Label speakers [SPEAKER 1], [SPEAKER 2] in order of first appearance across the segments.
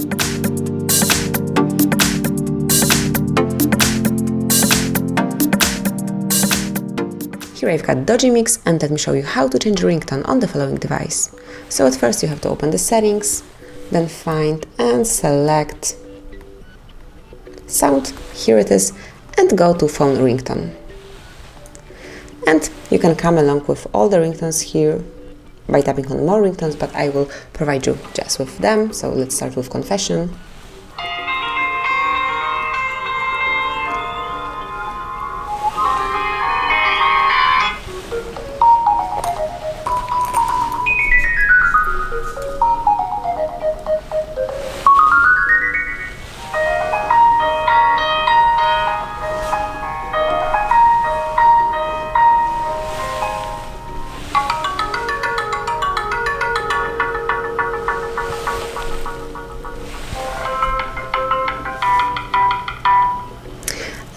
[SPEAKER 1] Here I've got Doogee Mix, and let me show you how to change ringtone on the following device. So at first you have to open the settings, then find and select sound, here it is, and go to phone ringtone. And you can come along with all the ringtones here by tapping on more ringtones, but I will provide you just with them. So let's start with confession.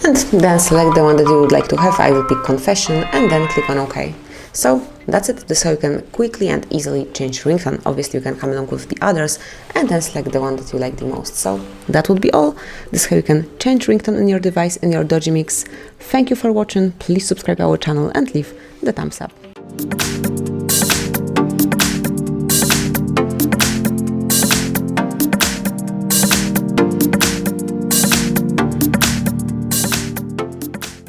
[SPEAKER 1] And then select the one that you would like to have. I will pick confession and then click on OK. So that's it. This is how you can quickly and easily change ringtone. Obviously you can come along with the others and then select the one that you like the most. So that would be all. This is how you can change ringtone on your device in your Doogee Mix. Thank you for watching. Please subscribe to our channel and leave the thumbs up.